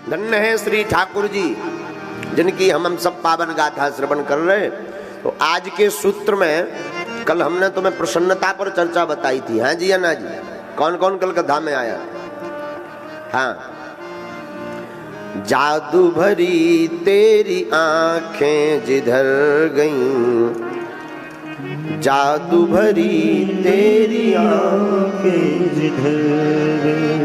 धन्य है श्री ठाकुर जी जिनकी हम सब पावन गाथा श्रवण कर रहे। तो आज के सूत्र में कल हमने तुम्हें प्रसन्नता पर चर्चा बताई थी। हाँ जी या ना जी? कौन कौन कल कथा में आया? हाँ, जादू भरी तेरी आंखें जिधर गईं, जादू भरी तेरी आंखें जिधर गईं,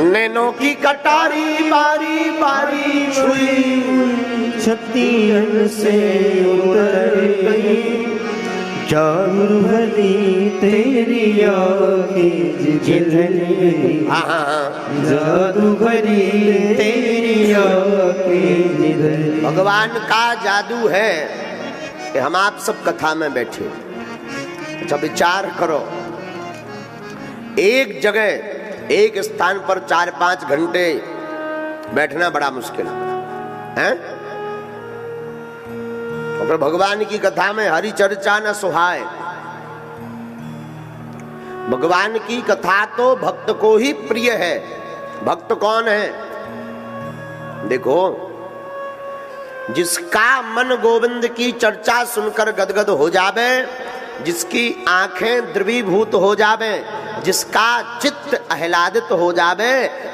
नैनों की कटारी बारी बारी छुई, छत्ती से उतर गई, जादू भरी तेरी आंखें जिधर गईं, जादू भरी तेरी आंखें जिधर। भगवान का जादू है कि हम आप सब कथा में बैठे। अच्छा विचार करो, एक जगह एक स्थान पर 4-5 घंटे बैठना बड़ा मुश्किल है। और भगवान की कथा में हरि चर्चा न सुहाए। भगवान की कथा तो भक्त को ही प्रिय है। भक्त कौन है? देखो, जिसका मन गोविंद की चर्चा सुनकर गदगद हो जावे, जिसकी आंखें द्रवीभूत हो जावे, जिसका चित्त आह्लादित हो जावे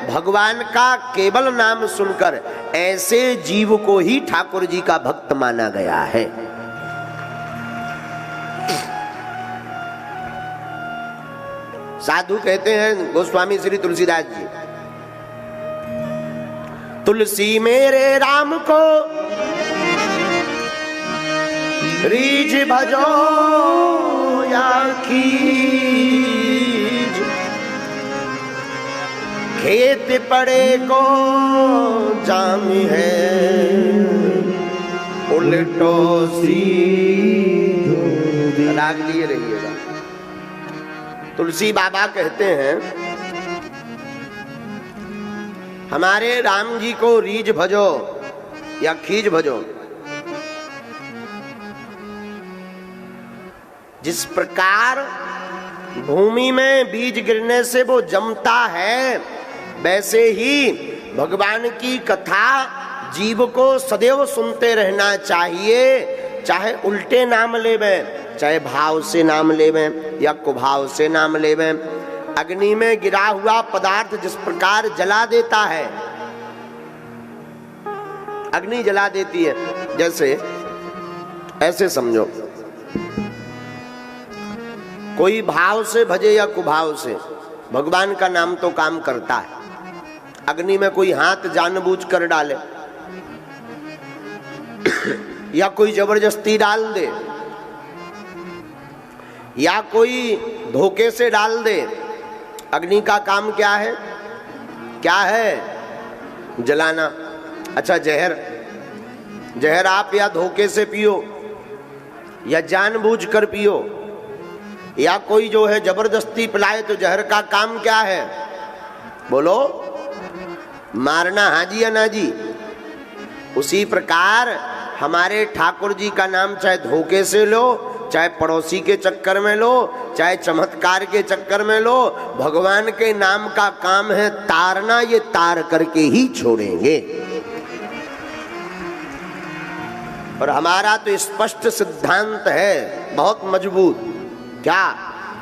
भगवान का केवल नाम सुनकर, ऐसे जीव को ही ठाकुर जी का भक्त माना गया है। साधु कहते हैं गोस्वामी श्री तुलसीदास जी, तुलसी मेरे राम को रीझ भजो या कीज, खेत पड़े को जाम है उल्टो सीधो। राग लिए रहिएगा। तुलसी बाबा कहते हैं हमारे राम जी को रीझ भजो या खीज भजो। जिस प्रकार भूमि में बीज गिरने से वो जमता है, वैसे ही भगवान की कथा जीव को सदैव सुनते रहना चाहिए। चाहे उल्टे नाम लेवें, चाहे भाव से नाम लेवें या कुभाव से नाम लेवें। अग्नि में गिरा हुआ पदार्थ जिस प्रकार जला देता है, अग्नि जला देती है, जैसे ऐसे समझो, कोई भाव से भजे या कुभाव से भगवान का नाम तो काम करता है। अग्नि में कोई हाथ जानबूझ कर डाले या कोई जबरदस्ती डाल दे या कोई धोखे से डाल दे, अग्नि का काम क्या है? क्या है? जलाना। अच्छा, जहर आप या धोखे से पियो या जानबूझ कर पियो या कोई जो है जबरदस्ती पिलाए, तो जहर का काम क्या है? बोलो, मारना। हाजी या ना जी? उसी प्रकार हमारे ठाकुर जी का नाम चाहे धोखे से लो, चाहे पड़ोसी के चक्कर में लो, चाहे चमत्कार के चक्कर में लो, भगवान के नाम का काम है तारना। ये तार करके ही छोड़ेंगे। और हमारा तो स्पष्ट सिद्धांत है, बहुत मजबूत। क्या?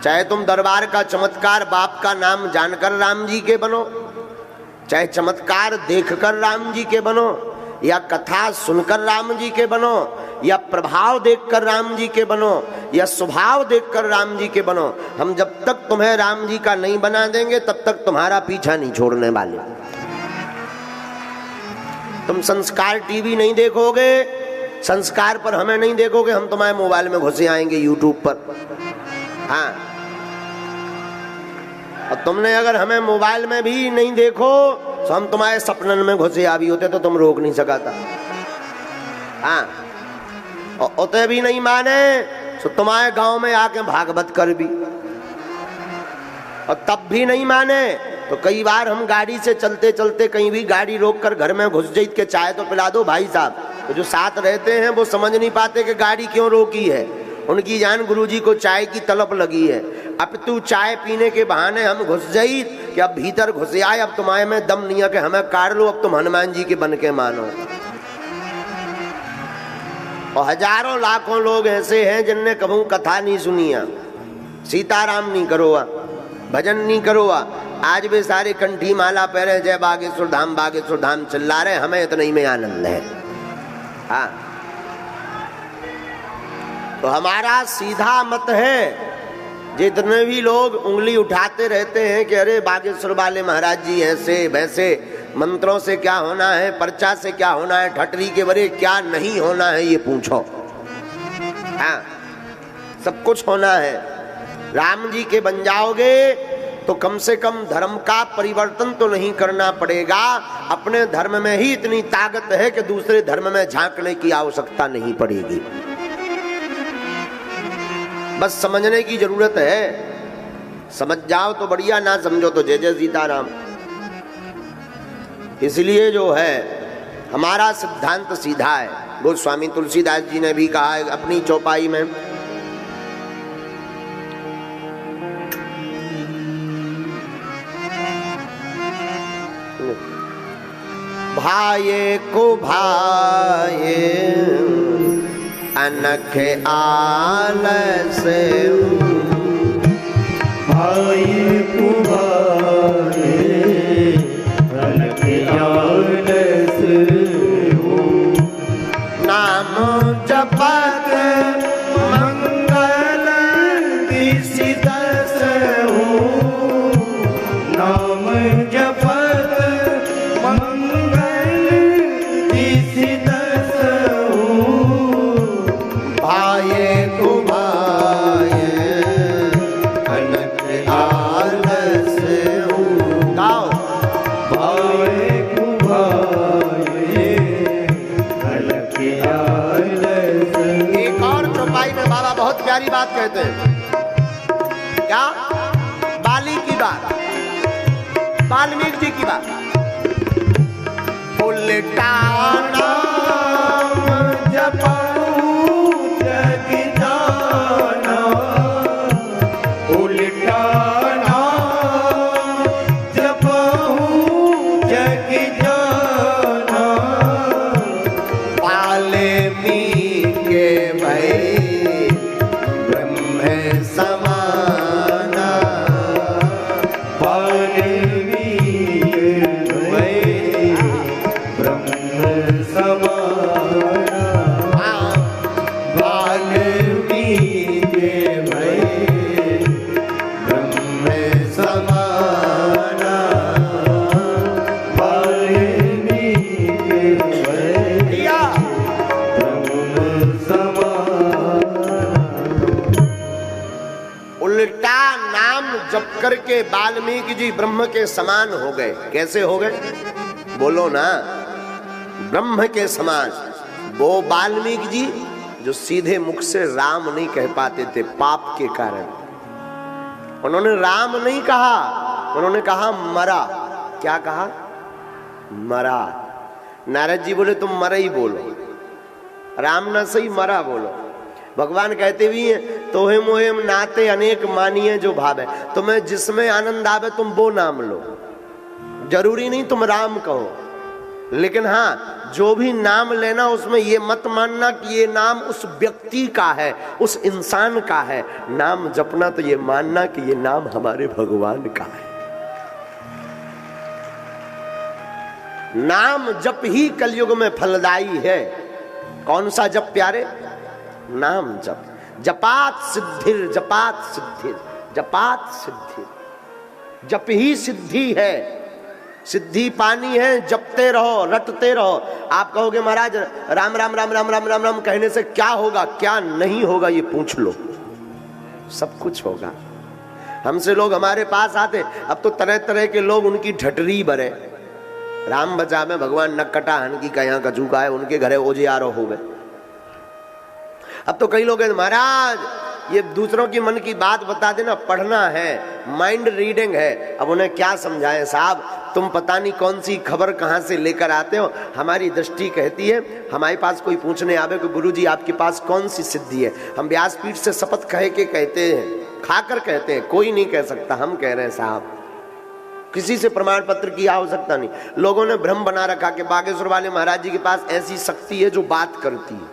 चाहे तुम दरबार का चमत्कार बाप का नाम जानकर राम जी के बनो, चाहे चमत्कार देखकर राम जी के बनो, या कथा सुनकर राम जी के बनो, या प्रभाव देखकर राम जी के बनो, या स्वभाव देखकर राम जी के बनो, हम जब तक तुम्हें राम जी का नहीं बना देंगे तब तक तुम्हारा पीछा नहीं छोड़ने वाले। तुम संस्कार टीवी नहीं देखोगे, संस्कार पर हमें नहीं देखोगे, हम तुम्हारे मोबाइल में घुसे आएंगे यूट्यूब पर। हाँ, और तुमने अगर हमें मोबाइल में भी नहीं देखो तो हम तुम्हारे सपनन में घुसे आ भी होते तो तुम रोक नहीं सका था। हाँ, और उते भी नहीं माने तो तुम्हारे गांव में आके भागवत कर भी, और तब भी नहीं माने तो कई बार हम गाड़ी से चलते चलते कहीं भी गाड़ी रोक कर घर में घुस जाए के चाय तो पिला दो भाई साहब। तो जो साथ रहते हैं वो समझ नहीं पाते कि गाड़ी क्यों रोकी है, उनकी जान गुरुजी को चाय की तलब लगी है। अब तू चाय पीने के बहाने हम घुस जाई कि अब भीतर घुस आए, अब तुम्हारे में दम नहीं है कि हमें काट लो, अब तुम हनुमान जी के बन के मानो। और हजारों लाखों लोग ऐसे हैं जिनने कभी कथा नहीं सुनी है, सीताराम नहीं करो, भजन नहीं करो, आज भी सारे कंठी माला पहरे जय बागेश्वर धाम चिल्ला रहे, हमें इतना ही में आनंद है। हाँ, तो हमारा सीधा मत है। जितने भी लोग उंगली उठाते रहते हैं कि अरे बागेश्वर वाले महाराज जी ऐसे वैसे, मंत्रों से क्या होना है, पर्चा से क्या होना है, ठटरी के बरे क्या नहीं होना है, ये पूछो। हाँ, सब कुछ होना है। राम जी के बन जाओगे तो कम से कम धर्म का परिवर्तन तो नहीं करना पड़ेगा। अपने धर्म में ही इतनी ताकत है कि दूसरे धर्म में झांकने की आवश्यकता नहीं पड़ेगी। बस समझने की जरूरत है। समझ जाओ तो बढ़िया, ना समझो तो जय जय सीताराम। इसलिए जो है हमारा सिद्धांत सीधा है। गोस्वामी तुलसीदास जी ने भी कहा है अपनी चौपाई में, भाये को भाये अनख आलस, भाये को भाये अनख आलस, नाम जपत मंगल दिसि दस हो, नाम जपत मंगल दिसि दस हो, भाये को भाये अनख आलस हो। गाओ, भाये को भाये अनख आलस। एक और चौपाई में बाबा बहुत प्यारी बात कहते हैं। क्या? बाली की बात, वाल्मीकि जी की बात। उल्टा नाम जपऊं जग जाना, उल्टा नाम जपऊं जग जाना, वाल्मीकि भई ब्रह्म समाना, वाल्मीकि भई ब्रह्म समाना, वाल्मीकि भई ब्रह्म समाना, वाल्मीकि भई दिया। ब्रह्म समाना। उल्टा नाम जप करके वाल्मीकि जी ब्रह्म के समान हो गए। कैसे हो गए? बोलो ना, ब्रह्म के समान। वो वाल्मीकि जी जो सीधे मुख से राम नहीं कह पाते थे पाप के कारण, उन्होंने राम नहीं कहा, उन्होंने कहा मरा। क्या कहा? मरा। नारद जी बोले तुम मरा ही बोलो, राम ना सही मरा बोलो। भगवान कहते भी हैं तोहे मोहे नाते अनेक मानिए जो भावे, तुम्हें जिसमें आनंद आवे तुम वो नाम लो, जरूरी नहीं तुम राम कहो। लेकिन हाँ, जो भी नाम लेना उसमें ये मत मानना कि ये नाम उस व्यक्ति का है, उस इंसान का है। नाम जपना तो ये मानना कि ये नाम हमारे भगवान का है। नाम जप ही कलयुग में फलदायी है। कौन सा जप प्यारे? नाम जप। जपात सिद्धिर, जपात सिद्धिर, जपात सिद्धिर। जप ही सिद्धि है। सिद्धि पानी है, जपते रहो, रटते रहो। आप कहोगे महाराज राम राम राम राम राम राम राम कहने से क्या होगा, क्या नहीं होगा, ये पूछ लो, सब कुछ होगा। हमसे लोग हमारे पास आते, अब तो तरह तरह के लोग उनकी ढटरी भरे। राम बचा में भगवान नक्कटा हनकी का यहाँ कचू का है, उनके घरे ओजियारो हो गए। अब तो कई लोग महाराज ये दूसरों की मन की बात बता देना, पढ़ना है, माइंड रीडिंग है। अब उन्हें क्या समझाएं साहब, तुम पता नहीं कौन सी खबर कहाँ से लेकर आते हो। हमारी दृष्टि कहती है, हमारे पास कोई पूछने आवे कि गुरुजी आपके पास कौन सी सिद्धि है, हम व्यासपीठ से शपथ कह के कहते हैं खाकर कहते हैं, कोई नहीं कह सकता, हम कह रहे हैं साहब। किसी से प्रमाण पत्र की आवश्यकता नहीं। लोगों ने भ्रम बना रखा कि बागेश्वर वाले महाराज जी के पास ऐसी शक्ति है जो बात करती है,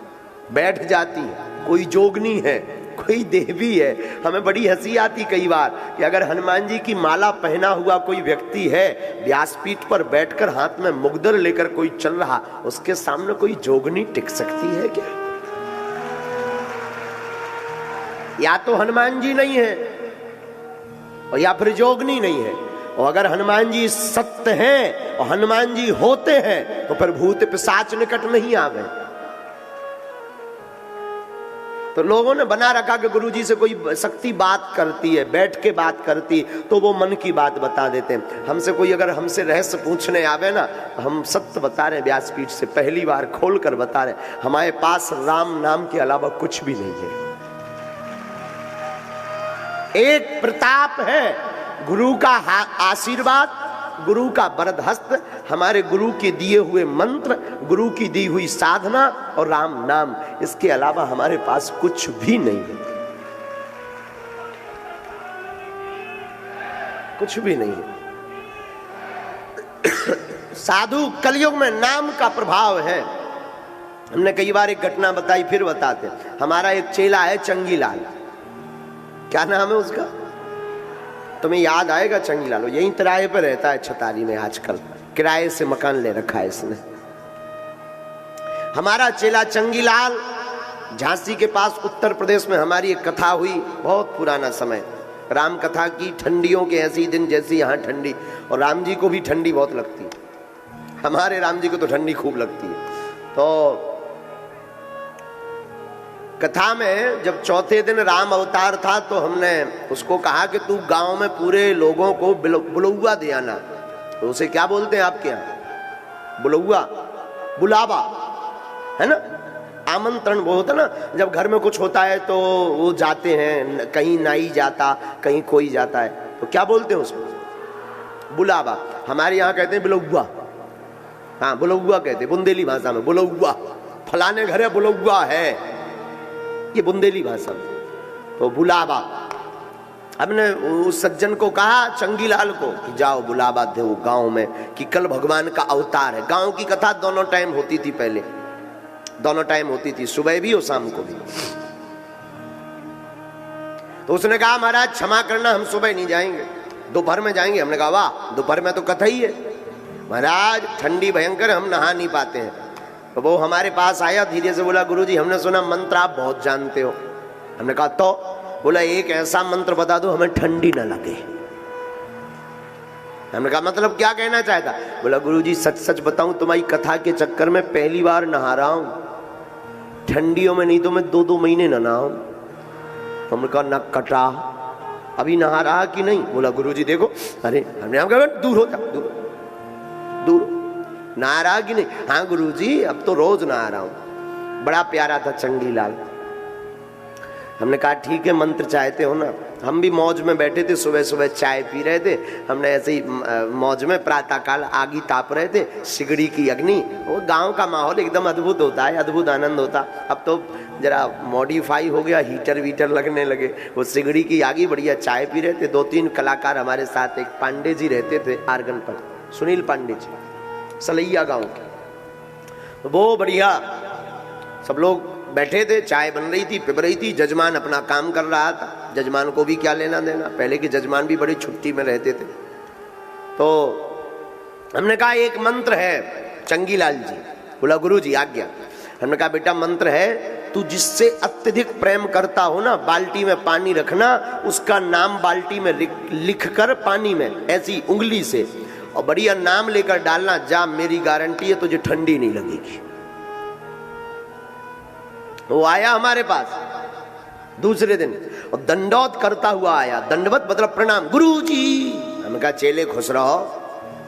बैठ जाती है, कोई जोगनी है, कोई देवी है। हमें बड़ी हंसी आती कई बार कि अगर हनुमान जी की माला पहना हुआ कोई व्यक्ति है, व्यासपीठ पर बैठकर हाथ में मुगदर लेकर कोई चल रहा, उसके सामने कोई जोगनी टिक सकती है क्या? या तो हनुमान जी नहीं है और या फिर जोगनी नहीं है। और अगर हनुमान जी सत्य हैं और हनुमान जी होते हैं तो फिर भूत पिशाच निकट नहीं आवे। तो लोगों ने बना रखा कि गुरुजी से कोई शक्ति बात करती है, बैठ के बात करती, तो वो मन की बात बता देते हैं। हमसे कोई अगर हमसे रहस्य पूछने आवे ना, हम सत्य बता रहे हैं, व्यासपीठ से पहली बार खोल कर बता रहे हैं, हमारे पास राम नाम के अलावा कुछ भी नहीं है। एक प्रताप है, गुरु का आशीर्वाद, गुरु का वरद हस्त, हमारे गुरु के दिए हुए मंत्र, गुरु की दी हुई साधना और राम नाम, इसके अलावा हमारे पास कुछ भी नहीं है, कुछ भी नहीं है। साधु कलयुग में नाम का प्रभाव है। हमने कई बार एक घटना बताई, फिर बताते। हमारा एक चेला है चंगीलाल, क्या नाम है उसका, तुम्हें याद आएगा? चंगीलाल यहीं किराए पे रहता है छतारी में, आजकल किराए से मकान ले रखा है इसने। हमारा चेला चंगीलाल, झांसी के पास उत्तर प्रदेश में हमारी एक कथा हुई, बहुत पुराना समय, राम कथा की। ठंडियों के ऐसी दिन जैसी यहाँ ठंडी, और राम जी को भी ठंडी बहुत लगती है, हमारे राम जी को तो ठंडी खूब लगती है। तो कथा में जब चौथे दिन राम अवतार था तो हमने उसको कहा कि तू गांव में पूरे लोगों को बुलौआ दे आना। तो उसे क्या बोलते हैं आपके यहाँ? बुलौआ, बुलावा है ना, आमंत्रण वो होता ना, जब घर में कुछ होता है तो वो जाते हैं, कहीं नाई जाता, कहीं कोई जाता है, तो क्या बोलते हैं उसको? बुलावा। हमारे यहाँ कहते हैं बुलौआ, हाँ बुलौआ कहते हैं, बुंदेली भाषा में बुलौआ, फलाने घर है बुलौआ है, ये बुंदेली भाषा में। तो बुलावा। हमने उस सज्जन को कहा, चंगीलाल को, कि जाओ बुलावा दो गांव में, कि कल भगवान का अवतार है। गांव की कथा दोनों टाइम होती थी, पहले दोनों टाइम होती थी, सुबह भी और शाम को भी। तो उसने कहा महाराज क्षमा करना, हम सुबह नहीं जाएंगे, दोपहर में जाएंगे। हमने कहा वाह, दोपहर में तो कथा ही है। महाराज ठंडी भयंकर, हम नहा नहीं पाते हैं। तो वो हमारे पास आया, धीरे से बोला गुरुजी हमने सुना मंत्र आप बहुत जानते हो। हमने कहा तो? बोला एक ऐसा मंत्र बता दो हमें ठंडी ना लगे। हमने कहा मतलब क्या कहना चाहता? बोला गुरुजी सच सच बताऊं, तुम्हारी कथा के चक्कर में पहली बार नहा रहा हूं, ठंडियों में, नहीं तो मैं 2-2 महीने न नहाऊं। हमने कहा न कटा, अभी नहा रहा कि नहीं? बोला गुरुजी देखो, अरे हमने कहा दूर हो जा, दूर दूर, नहा रहा कि नहीं? हाँ गुरुजी अब तो रोज नहा रहा हूं। बड़ा प्यारा था चंगीलाल। हमने कहा ठीक है मंत्र चाहते हो ना। हम भी मौज में बैठे थे, सुबह सुबह चाय पी रहे थे, हमने ऐसे ही मौज में प्रातः काल आगी ताप रहे थे, सिगड़ी की अग्नि। वो गांव का माहौल एकदम अद्भुत होता है, अद्भुत आनंद होता। अब तो जरा मॉडिफाई हो गया, हीटर वीटर लगने लगे। वो सिगड़ी की आगी, बढ़िया चाय पी रहे थे। 2-3 कलाकार हमारे साथ, एक पांडे जी रहते थे आर्गन पर, सुनील पांडे जी, सलैया गांव के। तो वो बढ़िया सब लोग बैठे थे, चाय बन रही थी, पिब रही थी, जजमान अपना काम कर रहा था। जजमान को भी क्या लेना देना, पहले के जजमान भी बड़ी छुट्टी में रहते थे। तो हमने कहा एक मंत्र है चंगीलाल जी। बोला गुरुजी आज्ञा। हमने कहा बेटा मंत्र है, तू जिससे अत्यधिक प्रेम करता हो ना, बाल्टी में पानी रखना, उसका नाम बाल्टी में लिख कर पानी में ऐसी उंगली से, और बढ़िया नाम लेकर डालना, जा मेरी गारंटी है तुझे ठंडी नहीं लगेगी। वो आया हमारे पास दूसरे दिन और दंडौत करता हुआ आया। दंडवत मतलब प्रणाम, गुरुजी। हमने कहा चेले खुश रहो,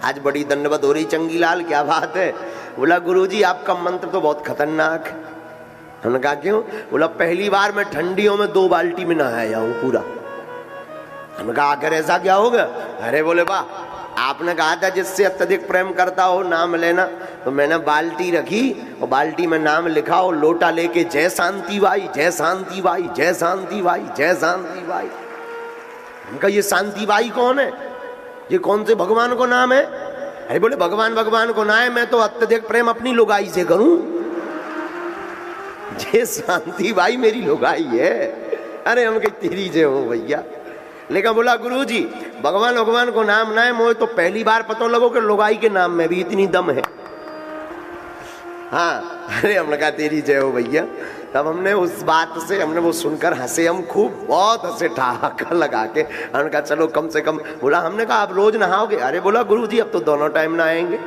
आज बड़ी दंडवत हो रही चंगीलाल, क्या बात है? बोला गुरुजी आपका मंत्र तो बहुत खतरनाक है। हमने कहा क्यों? बोला पहली बार मैं ठंडियों में 2 बाल्टी में नहाया हूं पूरा। हमने कहा आखिर ऐसा क्या हो गया? अरे बोले वाह, आपने कहा था जिससे अत्यधिक प्रेम करता हो नाम लेना, तो मैंने बाल्टी रखी और बाल्टी में नाम लिखा और लोटा लेके जय शांति बाई, जय शांति बाई, जय शांति बाई, जय शांति बाई। उनका ये शांतिबाई कौन है, ये कौन से भगवान को नाम है? अरे बोले भगवान भगवान को ना है, मैं तो अत्यधिक प्रेम अपनी लुगाई से करूं। ये शांतिबाई मेरी लुगाई है। अरे हम कहीं तेरी जय हो भैया। लेकिन बोला गुरुजी भगवान भगवान को नाम ना है, मुझे तो पहली बार पता लगो कि लुगाई के नाम में भी इतनी दम है। हाँ, अरे हमने कहा तेरी जय हो भैया। तब हमने उस बात से हमने वो सुनकर हंसे, हम खूब बहुत हंसे ठहाका लगा के। हमने कहा चलो कम से कम, बोला हमने कहा आप रोज नहाओगे? अरे बोला गुरुजी अब तो दोनों टाइम नहाएंगे।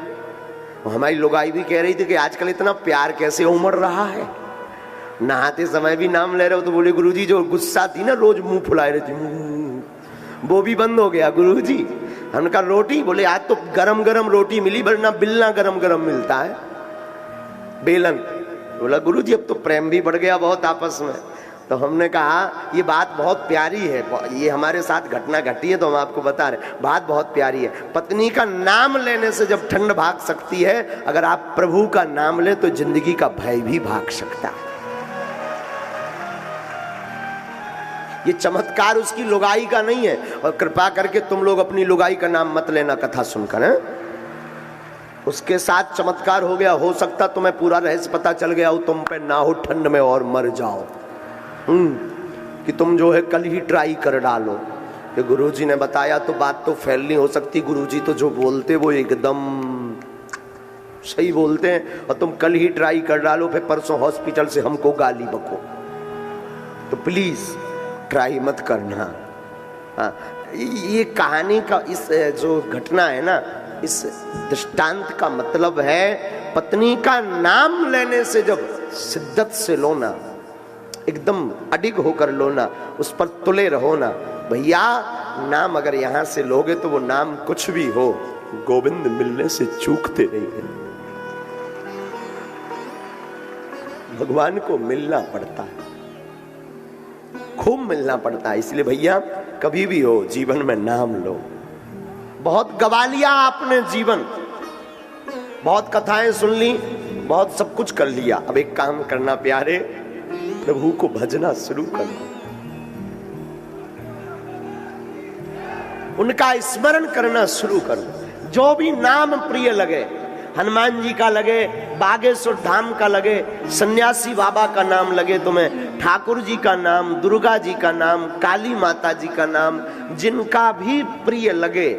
हमारी लुगाई भी कह रही थी कि आजकल इतना प्यार कैसे उमड़ रहा है, नहाते समय भी नाम ले रहे हो। तो बोले गुरुजी जो गुस्सा थी ना, रोज मुंह फुलाए रहती, वो भी बंद हो गया गुरुजी। हमने कहा रोटी? बोले आज तो गरम गरम रोटी मिली, वरना बिलना गरम गरम मिलता है, बेलन। बोला गुरुजी अब तो प्रेम भी बढ़ गया बहुत आपस में। तो हमने कहा ये बात बहुत प्यारी है, ये हमारे साथ घटना घटी है तो हम आपको बता रहे, बात बहुत प्यारी है। पत्नी का नाम लेने से जब ठंड भाग सकती है, अगर आप प्रभु का नाम ले तो जिंदगी का भय भी भाग सकता है। ये चमत्कार उसकी लुगाई का नहीं है। और कृपा करके तुम लोग अपनी लुगाई का नाम मत लेना कथा सुनकर, है? उसके साथ चमत्कार हो गया, हो सकता तुम्हें पूरा रहस्य पता चल गया हो, तुम पे ना हो ठंड में और मर जाओ। कि तुम जो है कल ही ट्राई कर डालो। कि गुरुजी ने बताया तो बात तो फैल नहीं हो सकती। गुरुजी तो जो बोलते वो एकदम सही बोलते हैं, और तुम कल ही ट्राई कर डालो, फिर परसों हॉस्पिटल से हमको गाली बको। तो प्लीज ट्राई मत करना। हाँ, ये कहानी का इस जो घटना है ना, इस दृष्टांत का मतलब है पत्नी का नाम लेने से जब शिद्दत से लो ना, एकदम अडिग होकर लो ना, उस पर तुले रहो ना भैया। नाम अगर यहां से लोगे तो वो नाम कुछ भी हो, गोविंद मिलने से चूकते नहीं है। भगवान को मिलना पड़ता है, खूब मिलना पड़ता है। इसलिए भैया कभी भी हो जीवन में नाम लो। बहुत गवा लिया आपने जीवन, बहुत कथाएं सुन ली, बहुत सब कुछ कर लिया। अब एक काम करना प्यारे, प्रभु को भजना शुरू करना, उनका स्मरण करना शुरू करो। जो भी नाम प्रिय लगे, हनुमान जी का लगे, बागेश्वर धाम का लगे, सन्यासी बाबा का नाम लगे तुम्हें, ठाकुर जी का नाम, दुर्गा जी का नाम, काली माता जी का नाम, जिनका भी प्रिय लगे,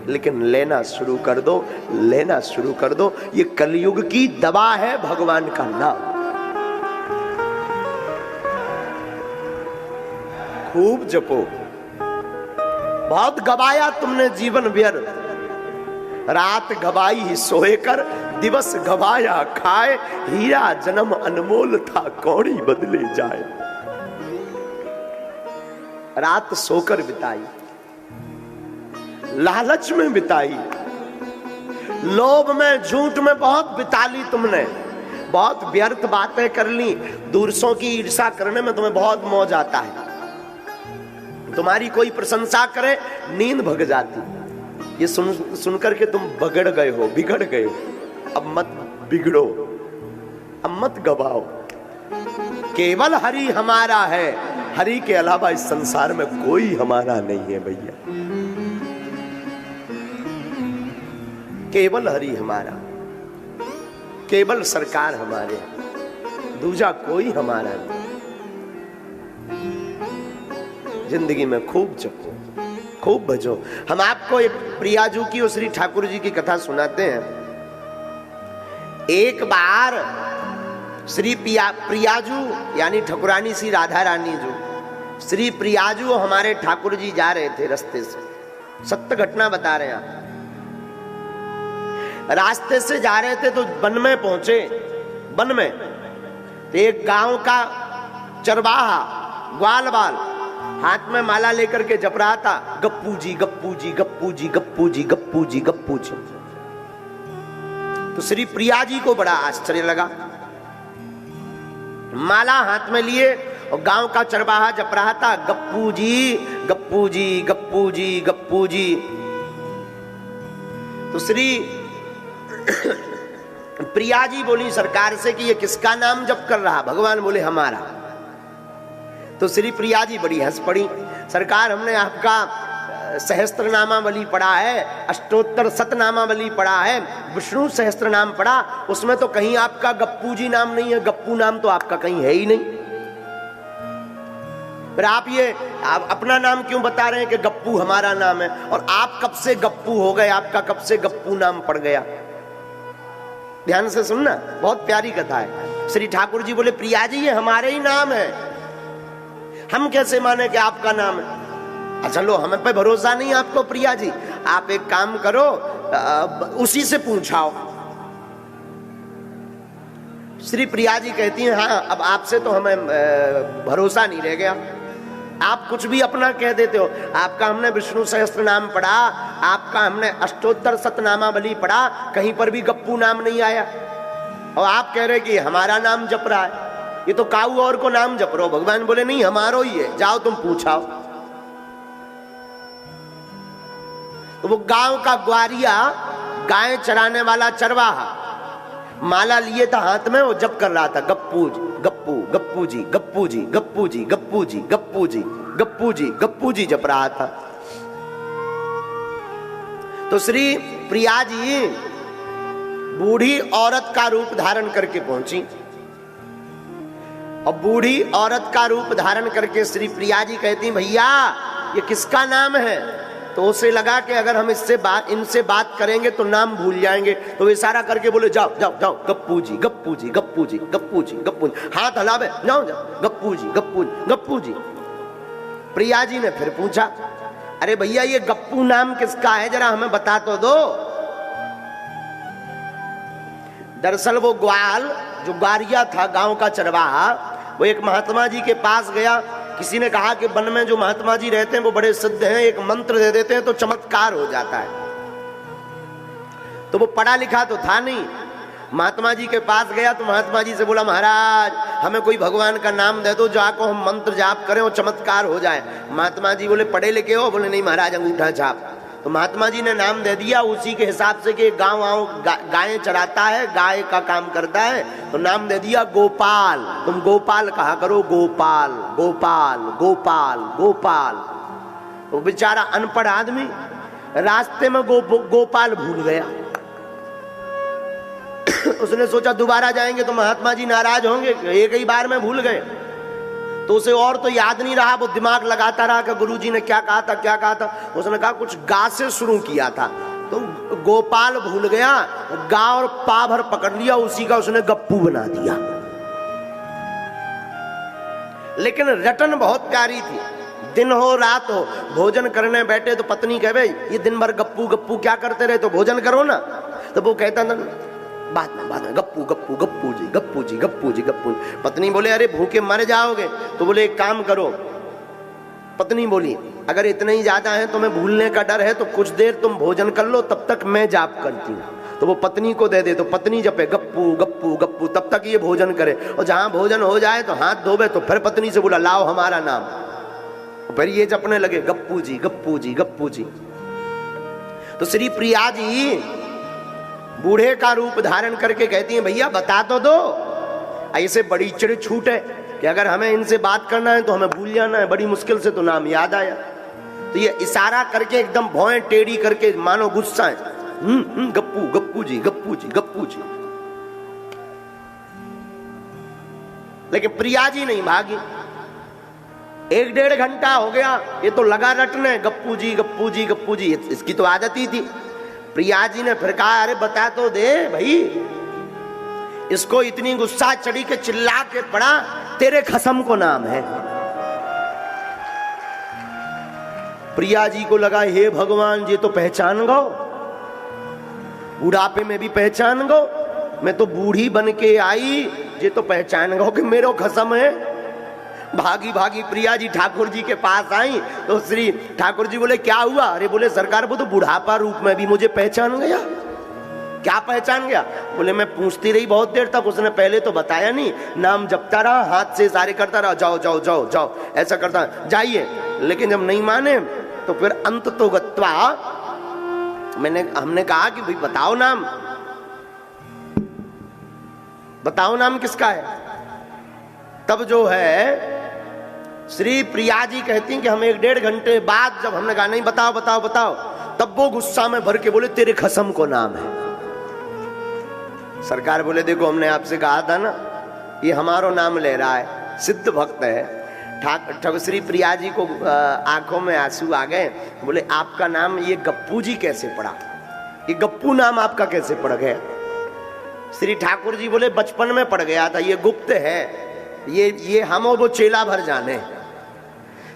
लेकिन लेना शुरू कर दो, लेना शुरू कर दो। ये कलयुग की दवा है भगवान का नाम। खूब जपो। बहुत गवाया तुमने जीवन व्यर्थ, रात गवाई सोए कर, दिवस गवाया खाए, हीरा जन्म अनमोल था कौड़ी बदले जाए। रात सोकर बिताई, लालच में बिताई, लोभ में, झूठ में बहुत बिता ली तुमने, बहुत व्यर्थ बातें कर ली। दूसरों की ईर्ष्या करने में तुम्हें बहुत मौज आता है। तुम्हारी कोई प्रशंसा करे, नींद भग जाती। ये सुनकर के तुम बगड़ गए हो, बिगड़ गए हो। अब मत बिगड़ो, अब मत गवाओ। केवल हरि हमारा है, हरि के अलावा इस संसार में कोई हमारा नहीं है भैया। केवल हरि हमारा, केवल सरकार हमारे, दूजा कोई हमारा नहीं। जिंदगी में खूब जपो, खूब भजो। हम आपको एक प्रियाजू की और श्री ठाकुर जी की कथा सुनाते हैं। एक बार श्री प्रियाजू यानी ठकुरानी श्री राधा रानी जो, श्री प्रियाजू हमारे ठाकुर जी जा रहे थे रास्ते से, सत्य घटना बता रहे हैं। रास्ते से जा रहे थे तो वन में पहुंचे। वन में तो एक गांव का चरवाहा ग्वालवाल हाथ में माला लेकर के जप रहा था, गप्पू जी गप्पू जी गप्पू जी गप्पू जी गप्पू जी गप्पू जी। तो श्री प्रिया जी को बड़ा आश्चर्य लगा। माला हाथ में लिए और गांव का चरवाहा जप रहा था, गप्पू जी गप्पू जी गप्पू जी गप्पू जी। तो श्री प्रिया जी बोली सरकार से कि ये किसका नाम जप कर रहा? भगवान बोले हमारा। तो श्री प्रिया जी बड़ी हंस पड़ी। सरकार हमने आपका सहस्त्र नामावली पढ़ा है, अष्टोत्तर शतनामावली पढ़ा है, विष्णु सहस्त्र नाम पढ़ा, उसमें तो कहीं आपका गप्पू जी नाम नहीं है। गप्पू नाम तो आपका कहीं है ही नहीं। फिर आप अपना नाम क्यों बता रहे हैं कि गप्पू हमारा नाम है? और आप कब से गप्पू हो गए? आपका कब से गप्पू नाम पड़ गया? ध्यान से सुनना, बहुत प्यारी कथा है। श्री ठाकुर जी बोले, प्रिया जी ये हमारे ही नाम है, हम कैसे माने कि आपका नाम है? अच्छा लो, हमें पे भरोसा नहीं आपको प्रिया जी, आप एक काम करो, उसी से पूछाओ। श्री प्रिया जी कहती हैं, हाँ अब आपसे तो हमें भरोसा नहीं रह गया, आप कुछ भी अपना कह देते हो। आपका हमने विष्णु सहस्त्र नाम पढ़ा, आपका हमने अष्टोत्तर शतनामावली पढ़ा, कहीं पर भी गप्पू नाम नहीं आया, और आप कह रहे कि हमारा नाम जप रहा है, ये तो काऊ और को नाम जप रहे हो। भगवान बोले नहीं, हमारो ही है, जाओ तुम पूछाओ। तो वो गांव का ग्वारिया, गाय चराने वाला चरवाहा, माला लिए था हाथ में, वो जप कर रहा था, गप्पू जी गप्पू, गप्पू जी गप्पू जी, गप्पू जी गप्पू जी, गप्पू जी गप्पू जी, गप्पू जी जप रहा था। तो श्री प्रिया जी बूढ़ी औरत का रूप धारण करके पहुंची, और बूढ़ी औरत का रूप धारण करके श्री प्रिया जी कहती, भैया ये किसका नाम है? तो उसे लगा कि अगर हम इनसे बात करेंगे तो नाम भूल जाएंगे, तो इशारा करके बोले, जाओ जाओ जाओ, गप्पू जी गप्पू जी गप्पू जी गप्पू जी गप्पू जी, हाथ हलावे, जाओ जाओ, गप्पू जी गप्पू जी गप्पू जी। प्रिया जी ने फिर पूछा, अरे भैया ये गप्पू नाम किसका है, जरा हमें बता तो दो। दरअसल वो ग्वाल जो ग्वारिया था, गांव का चरवाहा, वो एक महात्मा जी के पास गया। किसी ने कहा कि वन में जो महात्मा जी रहते हैं वो बड़े सिद्ध हैं, एक मंत्र दे देते हैं तो चमत्कार हो जाता है। तो वो पढ़ा लिखा तो था नहीं, महात्मा जी के पास गया तो महात्मा जी से बोला, महाराज हमें कोई भगवान का नाम दे दो, जाको हम मंत्र जाप करें और चमत्कार हो जाए। महात्मा जी बोले, पढ़े लिखे हो? बोले नहीं महाराज, अंगूठा छाप। तो महात्मा जी ने नाम दे दिया उसी के हिसाब से कि गाँव गायें चराता है, गाय का काम करता है, तो नाम दे दिया गोपाल। तुम गोपाल कहा करो, गोपाल गोपाल गोपाल गोपाल। वो बेचारा अनपढ़ आदमी रास्ते में गोपाल भूल गया। उसने सोचा दोबारा जाएंगे तो महात्मा जी नाराज होंगे, एक ही बार में भूल गए। तो उसे और तो याद नहीं रहा, वो दिमाग लगाता रहा कि गुरुजी ने क्या कहा था क्या कहा था। उसने कहा कुछ गा से शुरू किया था, तो गोपाल भूल गया, गा और पा भर पकड़ लिया, उसी का उसने गप्पू बना दिया। लेकिन रटन बहुत प्यारी थी। दिन हो रात हो, भोजन करने बैठे तो पत्नी कहे, ये दिन भर गप्पू गप्पू क्या करते रहे, तो भोजन करो ना। तो वो कहता था, बाद में गप्पू गप्पू गप्पू जी गप्पू जी गप्पू जी गप्पू। पत्नी बोले, अरे भूखे मर जाओगे। तो बोले एक काम करो। पत्नी बोली, अगर इतना ही ज्यादा है तुम्हें भूलने का डर है तो कुछ देर तुम भोजन कर लो, तब तक मैं जाप करती हूँ। तो वो पत्नी को दे दे, तो पत्नी जपे गप्पू गप्पू गप्पू, तब तक ये भोजन करे। और जहां भोजन हो जाए तो हाथ धोबे, तो फिर पत्नी से बोला, लाओ हमारा नाम। फिर ये जपने लगे, गप्पू जी गप्पू जी गप्पू जी। तो श्री प्रिया जी बूढ़े का रूप धारण करके कहती हैं, भैया बता तो दो। ऐसे बड़ी चिड़ छूट है कि अगर हमें इनसे बात करना है तो हमें भूल जाना है, बड़ी मुश्किल से तो नाम याद आया। तो ये इशारा करके एकदम भौएं टेढ़ी करके मानो गुस्सा है, गप्पू गप्पू जी गप्पू जी गप्पू जी। लेकिन प्रिया जी नहीं भागी। 1-1.5 घंटा हो गया, ये तो लगा रटने, गप्पू जी गप्पू जी गप्पू जी, इसकी तो आदत ही थी। प्रिया जी ने फिर कहा, अरे बता तो दे भाई। इसको इतनी गुस्सा चढ़ी के चिल्ला के पड़ा, तेरे खसम को नाम है। प्रिया जी को लगा, हे भगवान जी तो पहचान गो, बुढ़ापे में भी पहचान गो, मैं तो बूढ़ी बन के आई, ये तो पहचान गो कि मेरो खसम है। भागी भागी प्रिया जी ठाकुर जी के पास आई, तो श्री ठाकुर जी बोले, क्या हुआ? अरे बोले, सरकार वो तो बुढ़ापा रूप में भी मुझे पहचान गया। क्या पहचान गया? बोले, मैं पूछती रही बहुत देर तक, उसने पहले तो बताया नहीं, नाम जपता रहा, हाथ से इशारे करता रहा, जाओ जाओ जाओ जाओ, ऐसा करता जाइए। लेकिन जब नहीं माने तो फिर अंत तो गत्वा हमने कहा कि भाई बताओ नाम, बताओ नाम किसका है। तब जो है श्री प्रिया जी कहती कि हम 1-1.5 घंटे बाद जब हमने कहा नहीं बताओ बताओ बताओ, तब वो गुस्सा में भर के बोले तेरे खसम को नाम है। सरकार बोले देखो हमने आपसे कहा था ना, ये हमारो नाम ले रहा है, सिद्ध भक्त है। ठाकुर श्री प्रिया जी को आंखों में आंसू आ गए, बोले आपका नाम ये गप्पू जी कैसे पड़ा, ये गप्पू नाम आपका कैसे पड़ गया? श्री ठाकुर जी बोले बचपन में पड़ गया था, ये गुप्त है, ये हम और वो चेला भर जाने।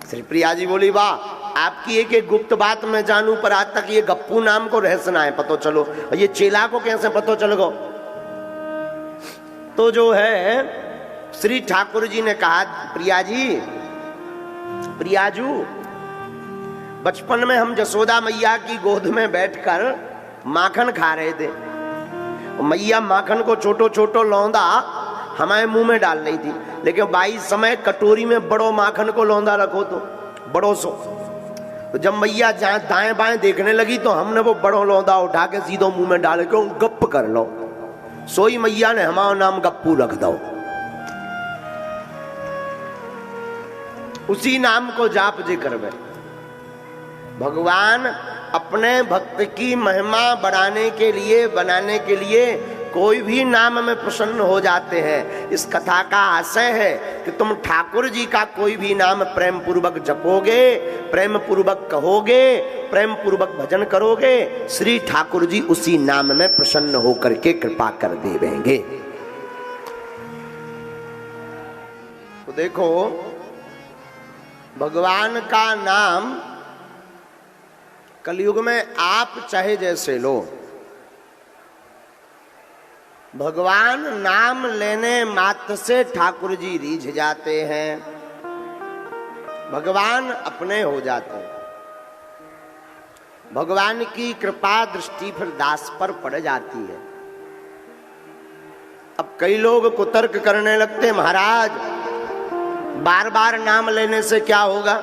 श्री प्रिया जी बोली वाह, आपकी एक एक गुप्त बात मैं जानूं, पर आज तक ये गप्पू नाम को रहस्य ना है पतो चलो, और ये चेला को कैसे पतो चल गो? तो जो है श्री ठाकुर जी ने कहा प्रिया जी, प्रियाजू, बचपन में हम जसोदा मैया की गोद में बैठकर माखन खा रहे थे, मैया माखन को छोटो छोटो लौंदा हमारे मुंह में डाल रही थी, लेकिन बाई समय कटोरी में बड़ो माखन को लौंदा रखो तो बड़ो सो, तो जब मैया जहाँ दाएं बाएं देखने लगी तो हमने वो बड़ो लौंदा उठा के सीधो मुंह में डाल के गप कर लो, सोई मैया ने हमारा नाम गप्पू रख दो। उसी नाम को जाप जे करवे। भगवान अपने भक्त की महिमा बढ़ाने के लिए, बनाने के लिए कोई भी नाम में प्रसन्न हो जाते हैं। इस कथा का आशय है कि तुम ठाकुर जी का कोई भी नाम प्रेम पूर्वक जपोगे, प्रेम पूर्वक कहोगे, प्रेम पूर्वक भजन करोगे, श्री ठाकुर जी उसी नाम में प्रसन्न होकर के कृपा कर देंगे। तो देखो भगवान का नाम कलयुग में आप चाहे जैसे लो, भगवान नाम लेने मात्र से ठाकुर जी रीझ जाते हैं, भगवान अपने हो जाते हैं। भगवान की कृपा दृष्टि फिर दास पर पड़ जाती है। अब कई लोग कुतर्क करने लगते, महाराज बार बार नाम लेने से क्या होगा?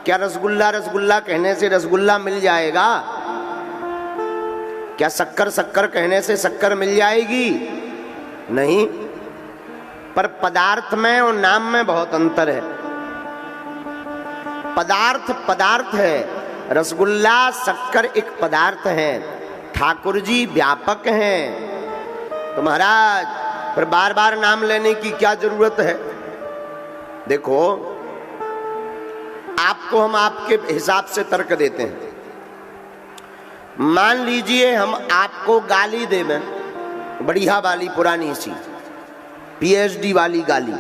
क्या रसगुल्ला रसगुल्ला कहने से रसगुल्ला मिल जाएगा? क्या शक्कर शक्कर कहने से शक्कर मिल जाएगी? नहीं, पर पदार्थ में और नाम में बहुत अंतर है। पदार्थ पदार्थ है, रसगुल्ला शक्कर एक पदार्थ है, ठाकुर जी व्यापक हैं। तो महाराज फिर बार बार नाम लेने की क्या जरूरत है? देखो आपको हम आपके हिसाब से तर्क देते हैं। मान लीजिए हम आपको गाली दे में, बढ़िया वाली पुरानी सी PhD वाली गाली,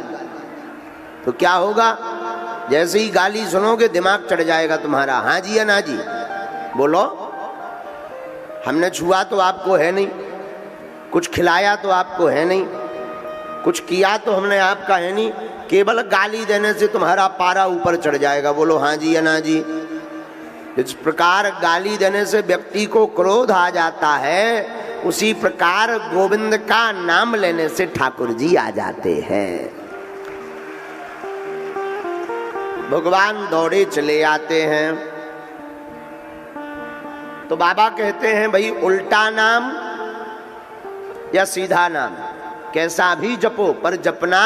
तो क्या होगा? जैसे ही गाली सुनोगे दिमाग चढ़ जाएगा तुम्हारा, हाँ जी या ना जी, बोलो। हमने छुआ तो आपको है नहीं, कुछ खिलाया तो आपको है नहीं, कुछ किया तो हमने आपका है नहीं, केवल गाली देने से तुम्हारा पारा ऊपर चढ़ जाएगा, बोलो हाँ जी या ना जी। इस प्रकार गाली देने से व्यक्ति को क्रोध आ जाता है, उसी प्रकार गोविंद का नाम लेने से ठाकुर जी आ जाते हैं। भगवान दौड़े चले आते हैं। तो बाबा कहते हैं भाई उल्टा नाम या सीधा नाम कैसा भी जपो, पर जपना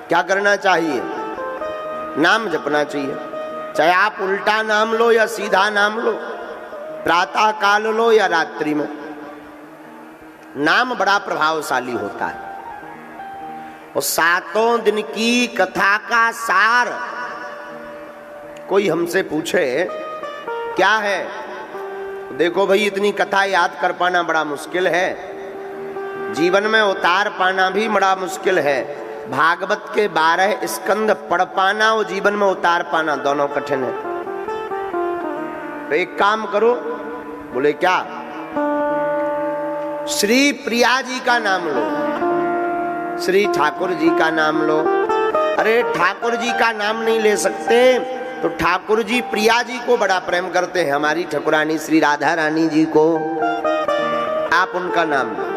क्या करना चाहिए? नाम जपना चाहिए। चाहे आप उल्टा नाम लो या सीधा नाम लो, प्रातः काल लो या रात्रि में, नाम बड़ा प्रभावशाली होता है। और 7 दिन की कथा का सार कोई हमसे पूछे क्या है? देखो भाई इतनी कथा याद कर पाना बड़ा मुश्किल है, जीवन में उतार पाना भी बड़ा मुश्किल है। भागवत के 12 स्कंद पढ़ पाना और जीवन में उतार पाना दोनों कठिन है। तो एक काम करो, बोले क्या? श्री प्रिया जी का नाम लो, श्री ठाकुर जी का नाम लो। अरे ठाकुर जी का नाम नहीं ले सकते तो ठाकुर जी प्रिया जी को बड़ा प्रेम करते हैं, हमारी ठाकुरानी श्री राधा रानी जी को, आप उनका नाम लो।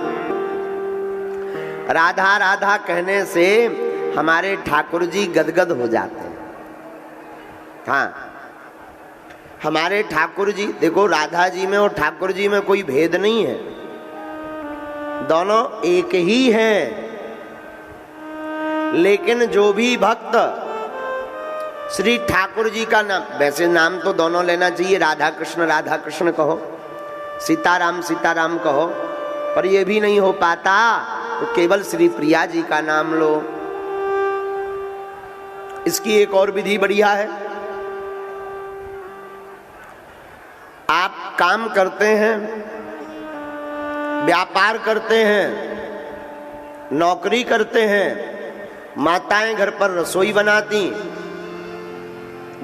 राधा राधा कहने से हमारे ठाकुर जी गदगद हो जाते हैं। हाँ, हमारे ठाकुर जी, देखो राधा जी में और ठाकुर जी में कोई भेद नहीं है, दोनों एक ही हैं। लेकिन जो भी भक्त श्री ठाकुर जी का नाम, वैसे नाम तो दोनों लेना चाहिए, राधा कृष्ण कहो, सीताराम सीताराम कहो, पर ये भी नहीं हो पाता तो केवल श्री प्रिया जी का नाम लो। इसकी एक और विधि बढ़िया है। आप काम करते हैं, व्यापार करते हैं, नौकरी करते हैं, माताएं घर पर रसोई बनाती,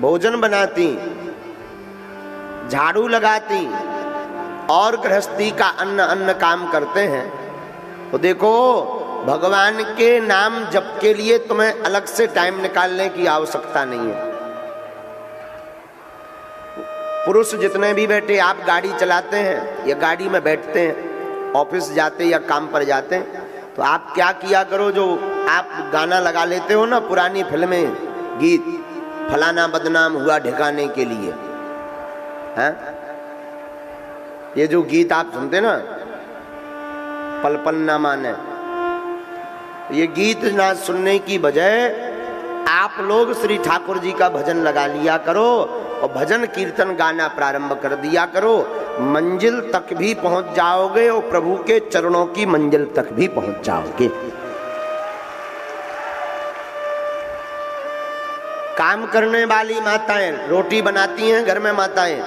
भोजन बनाती, झाड़ू लगाती और गृहस्थी का अन्न काम करते हैं, तो देखो भगवान के नाम जप के लिए तुम्हें अलग से टाइम निकालने की आवश्यकता नहीं है। पुरुष जितने भी बैठे, आप गाड़ी चलाते हैं या गाड़ी में बैठते हैं, ऑफिस जाते या काम पर जाते हैं, तो आप क्या किया करो, जो आप गाना लगा लेते हो ना, पुरानी फिल्में, गीत, फलाना बदनाम हुआ ठिकाने के लिए, हैं? ये जो गीत आप सुनते ना, पल पल ना माने, ये गीत ना सुनने की बजाय आप लोग श्री ठाकुर जी का भजन लगा लिया करो और भजन कीर्तन गाना प्रारंभ कर दिया करो। मंजिल तक भी पहुंच जाओगे और प्रभु के चरणों की मंजिल तक भी पहुंच जाओगे। काम करने वाली माताएं रोटी बनाती हैं घर में, माताएं,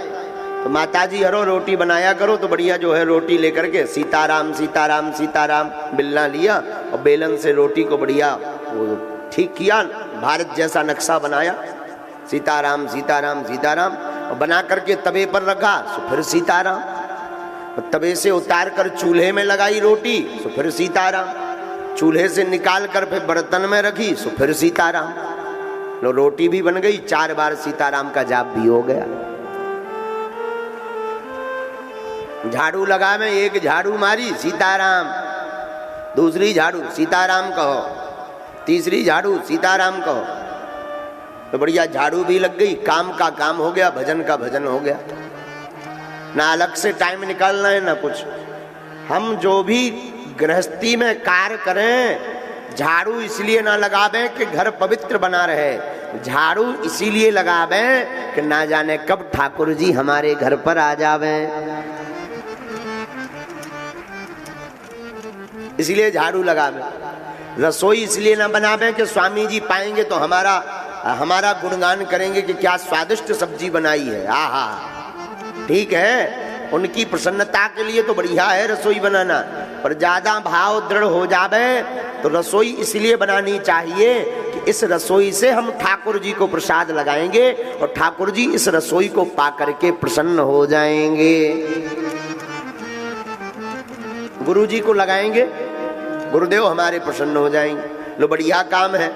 तो माता जी हरो रोटी बनाया करो, तो बढ़िया जो है रोटी लेकर के सीताराम सीताराम सीताराम बेलना लिया और बेलन से रोटी को बढ़िया वो ठीक किया, भारत जैसा नक्शा बनाया, सीताराम सीताराम सीताराम, और बना करके तवे पर रखा, तो फिर सीताराम, और तवे से उतार कर चूल्हे में लगाई रोटी, तो फिर सीताराम, चूल्हे से निकाल कर फिर बर्तन में रखी, तो फिर सीताराम, लो रोटी भी बन गई, 4 बार सीताराम का जाप भी हो गया। झाड़ू लगा में एक झाड़ू मारी सीताराम, दूसरी झाड़ू सीताराम कहो, तीसरी झाड़ू सीताराम कहो, तो बढ़िया झाड़ू भी लग गई, काम का काम हो गया, भजन का भजन हो गया। ना अलग से टाइम निकालना है ना कुछ। हम जो भी गृहस्थी में कार्य करें, झाड़ू इसलिए ना लगावें कि घर पवित्र बना रहे, झाड़ू इसीलिए लगावें कि ना जाने कब ठाकुर जी हमारे घर पर आ जावें, इसलिए झाड़ू लगावे। रसोई इसलिए ना बनावे कि स्वामी जी पाएंगे तो हमारा गुणगान करेंगे कि क्या स्वादिष्ट सब्जी बनाई है, आहा, ठीक है, उनकी प्रसन्नता के लिए तो बढ़िया है रसोई बनाना, पर ज्यादा भाव दृढ़ हो जावे तो रसोई इसलिए बनानी चाहिए कि इस रसोई से हम ठाकुर जी को प्रसाद लगाएंगे और ठाकुर जी इस रसोई को पा करके प्रसन्न हो जाएंगे। गुरु जी को लगाएंगे, गुरुदेव हमारे प्रसन्न हो जाएंगे। लो बढ़िया काम है,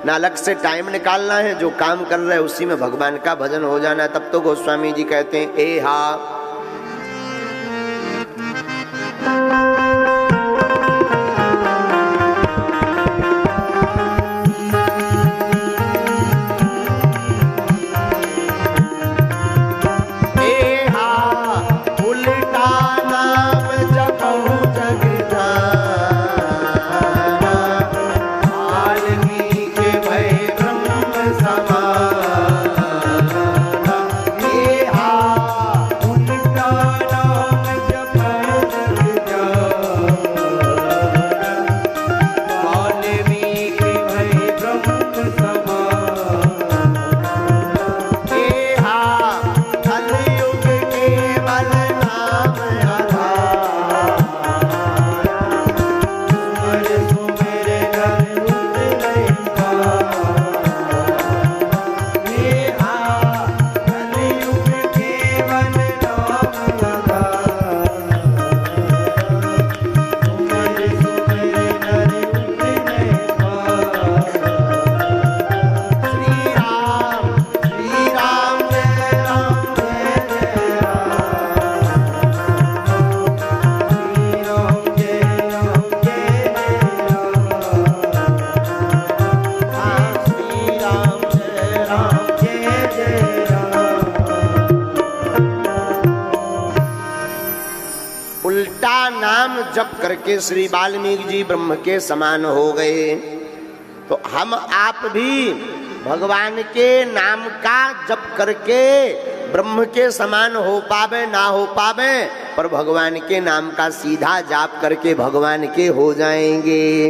ना अलग से टाइम निकालना है, जो काम कर रहे हैं उसी में भगवान का भजन हो जाना है। तब तो गोस्वामी जी कहते हैं ए हा जप करके श्री वाल्मीकि जी ब्रह्म के समान हो गए। तो हम आप भी भगवान के नाम का जप करके ब्रह्म के समान हो पावे ना हो पावे, पर भगवान के नाम का सीधा जाप करके भगवान के हो जाएंगे।